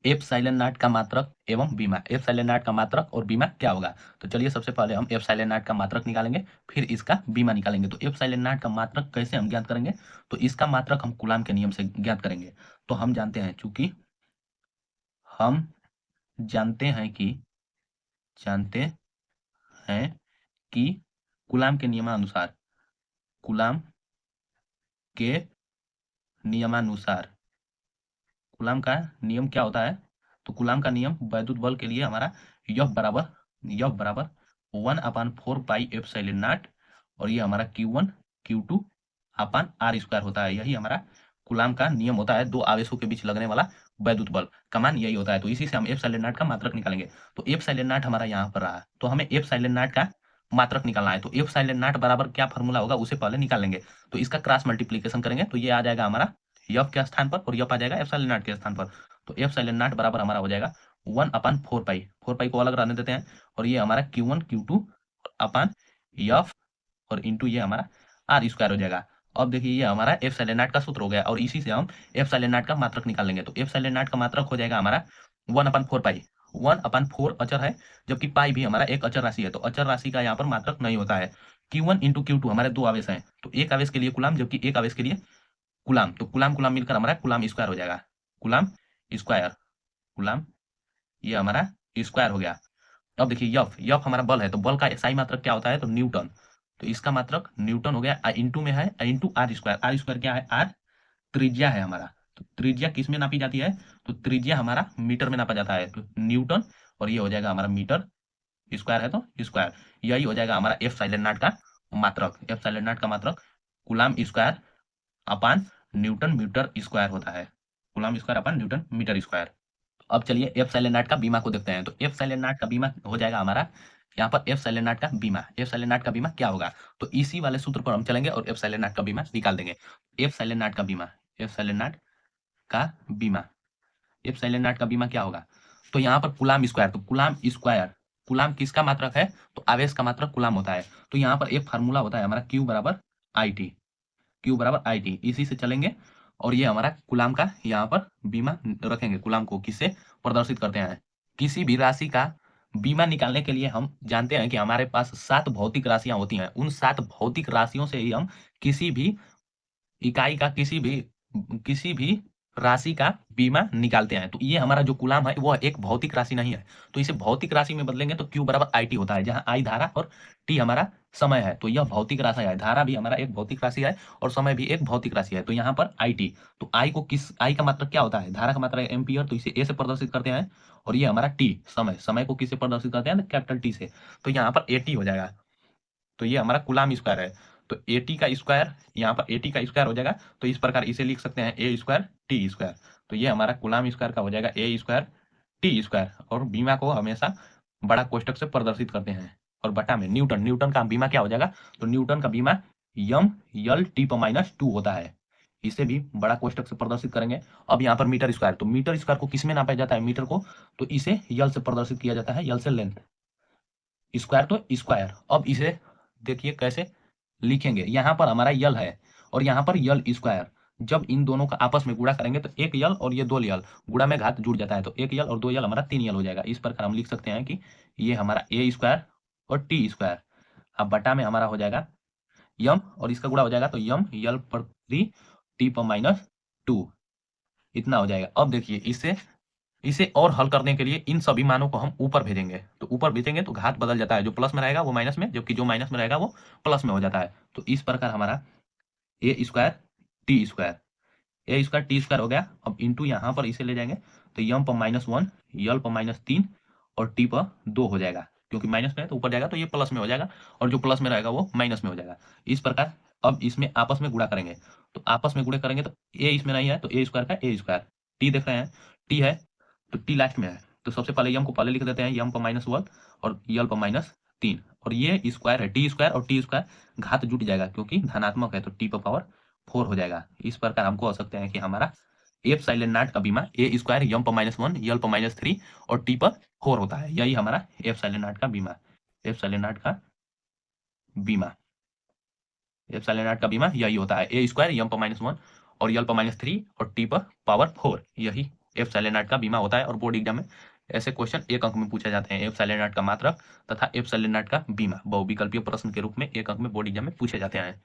Epsilon naught का मात्रक एवं बीमा। एप्सिलॉन नॉट का मात्रक और बीमा क्या होगा? तो चलिए सबसे पहले हम एप्सिलॉन नॉट का मात्रक निकालेंगे, फिर इसका बीमा निकालेंगे। तो एप्सिलॉन नॉट का मात्रक कैसे हम ज्ञात करेंगे? तो इसका मात्रक हम कूलाम के नियम से ज्ञात करेंगे। तो हम जानते हैं, चूंकि हम जानते हैं कि कूलाम के नियमानुसार कूलाम के नियमानुसार कूलाम का नियम क्या होता है? तो कूलाम का नियम वैद्युत बल के लिए हमारा F बराबर 1/4 पाई एप्सिलॉन नॉट, और ये हमारा Q1 Q2 अपान R स्क्वायर होता है। यही हमारा कूलाम का नियम होता है, दो आवेशों के बीच लगने वाला वैद्युत बल का मान यही होता है। तो इसी से हम एप्सिलॉन नॉट का मात्रक निकालेंगे। तो एप्सिलॉन नॉट हमारा यहाँ पर रहा, तो हमें एप्सिलॉन नॉट का मात्रक निकालना है। तो एप्सिलॉन नॉट बराबर क्या फॉर्मूला होगा उसे पहले निकाल लेंगे। तो इसका क्रॉस मल्टीप्लीकेशन करेंगे तो ये आ जाएगा हमारा F के स्थान पर और F आ जाएगा एप्सिलॉन नॉट के स्थान पर। तो एप्सिलॉन नॉट बराबर हमारा हो जाएगा 1/4 पाई, 4 पाई को अलग रहने देते हैं, और ये हमारा Q1 Q2 अपान F और इंटू ये हमारा R स्क्वायर हो जाएगा। अब देखिए ये हमारा एप्सिलॉन नॉट का सूत्र हो गया, और इसी से हम एप्सिलॉन नॉट का मात्रक निकाल लेंगे। तो एप्सिलॉन नॉट का मात्रक हो जाएगा हमारा 1/4 पाई। 1/4 अचर है, जबकि पाई भी हमारा एक अचर राशि है, तो अचर राशि का यहाँ पर मात्रक नहीं होता है। Q1 इंटू Q2 हमारे दो आवेश हैं, तो एक आवेश के लिए कूलाम जबकि एक आवेश के लिए कूलाम, तो कूलाम कूलाम मिलकर हमारा कूलाम स्क्वायर हो जाएगा। कूलाम स्क्वायर, कूलाम ये हमारा स्क्वायर हो गया। अब देखिए यफ हमारा बल है, तो बल का SI मात्रक क्या होता है? तो न्यूटन। तो इसका मात्रक न्यूटन हो गया। इंटू में है into R square. R square क्या है? आर त्रिज्या है हमारा। तो त्रिज्या किस में नापी जाती है? तो त्रिज्या हमारा मीटर में नापा जाता है, तो न्यूटन, और ये हो जाएगा हमारा मीटर स्क्वायर है तो स्क्वायर। यही हो जाएगा हमारा एप्सिलॉन नॉट का मात्रक। एप्सिलॉन नॉट का मात्रक coulomb square upon newton metre square होता है। Coulomb square upon newton metre square. अब चलिए एप्सिलॉन नॉट का बीमा को देखते हैं। तो एप्सिलॉन नॉट का बीमा हो जाएगा हमारा यहाँ पर एप्सिलॉन नॉट का बीमा। एप्सिलॉन नॉट का बीमा क्या होगा? तो इसी वाले सूत्र पर हम चलेंगे और एप्सिलॉन नॉट का बीमा निकाल देंगे। एप्सिलॉन नॉट का बीमा, एप्सिलॉन नॉट का बीमा, एप्सिलॉन नॉट का बीमा क्या होगा? तो यहाँ पर कूलाम स्क्वायर, तो कूलाम स्क्वायर, कूलाम किसका मात्रक है? तो आवेश का मात्रक कूलाम होता है। तो यहाँ पर एक फार्मूला होता है हमारा Q बराबर IT, Q बराबर IT, इसी से चलेंगे। और ये हमारा कूलाम का यहाँ पर बीमा रखेंगे। कूलाम को किससे प्रदर्शित करते हैं? किसी भी राशि का बीमा निकालने के लिए हम जानते हैं कि हमारे पास 7 भौतिक राशियां होती हैं। उन 7 भौतिक राशियों से ही हम किसी भी इकाई का किसी भी राशि का बीमा निकालते हैं। तो ये हमारा जो कूलाम है वो एक भौतिक राशि नहीं है, तो इसे भौतिक राशि में बदलेंगे तो Q बराबर IT होता है, जहां I धारा और T हमारा समय है। तो यह भौतिक राशि है, धारा भी हमारा एक भौतिक राशि है और समय भी एक भौतिक राशि है। तो यहाँ पर IT, तो I का मात्रक क्या होता है? धारा का मात्रक है एम्पियर, तो इसे A से प्रदर्शित करते हैं। और ये हमारा T समय को किससे प्रदर्शित करते हैं? कैपिटल T से। तो यहाँ पर AT हो जाएगा। तो ये हमारा कूलाम स्क्वायर है। तो AT का स्क्वायर, यहाँ पर AT का स्क्वायर हो जाएगा, तो इस प्रकार इसे लिख सकते हैं A स्क्वायर T स्क्वायर। तो ये हमारा कूलाम स्क्वायर का हो जाएगा A स्क्वायर T स्क्वायर। और बीमा को हमेशा बड़ा कोष्टक से प्रदर्शित करते हैं, और बटा में न्यूटन का बीमा क्या हो जाएगा? तो न्यूटन का बीमा M/L/T/2 होता है। इसे भी बड़ा कोष्टक से प्रदर्शित करेंगे। अब यहाँ पर मीटर स्क्वायर, तो मीटर स्क्वायर को किस में नापा जाता है? मीटर को, तो इसे यल से प्रदर्शित किया जाता है, यल से लेंथ, स्क्वायर तो स्क्वायर। अब इसे देखिए कैसे लिखेंगे। यहाँ पर हमारा यल है और यहाँ पर यल स्क्वायर। जब इन दोनों का आपस में गुणा करेंगे तो एक यल और ये दो यल, गुणा में घात जुड़ जाता है, तो एक यल और दो यल हमारा 3 यल हो जाएगा। इस प्रकार हम लिख सकते हैं कि ये हमारा A स्क्वायर और T स्क्वायर, अब बटा में हमारा हो जाएगा यम, और इसका गुणा हो जाएगा तो यम यल पर 3 T/-2, इतना हो जाएगा। अब देखिए इसे और हल करने के लिए इन सभी मानों को हम ऊपर भेजेंगे, तो ऊपर भेजेंगे तो घात बदल जाता है, जो प्लस में रहेगा वो माइनस में, जबकि जो माइनस में रहेगा वो प्लस में हो जाता है। तो इस प्रकार हमारा A square T square, A square T square हो गया। अब इंटू यहाँ पर इसे ले जाएंगे तो यम पर -1, यल पर -3 और T पर 2 हो जाएगा, क्योंकि माइनस में है तो ऊपर जाएगा तो ये प्लस में हो जाएगा, और जो प्लस में रहेगा वो माइनस में हो जाएगा। इस प्रकार अब इसमें आपस में गुणा करेंगे, तो आपस में गुणा करेंगे तो A इसमें नहीं है तो A स्क्वायर का A स्क्वायर, T देख रहे हैं T है तो T लास्ट में है, तो सबसे पहले यम को पहले लिख देते हैं, यम पर -1 और यल पर -3, और ये स्क्वायर है T स्क्वायर, और T स्क्वायर घात जुट जाएगा क्योंकि धनात्मक है तो T पर पावर 4 हो जाएगा। इस प्रकार हम कह सकते हैं कि हमारा एप्सिलॉन नॉट का बीमा A स्क्वायर यम पर -1, यल पर -3 और T पर 4 होता है। यही हमारा एप्सिलॉन नॉट का बीमा, एप्सिलॉन नॉट का बीमा, एप्सिलॉन नॉट का बीमा यही होता है। A स्क्वायर यम पर -1 और यल पर -3 और T पर पावर 4, यही एफ सैलेनाइड का बीमा होता है और बोर्ड एग्जाम में ऐसे क्वेश्चन 1 अंक में पूछे जाते हैं। एफ सैलेनाइड का मात्रक तथा एफ सैलेनाइड का बीमा बहुविकल्पीय प्रश्न के रूप में 1 अंक में बोर्ड एग्जाम में पूछे जाते हैं।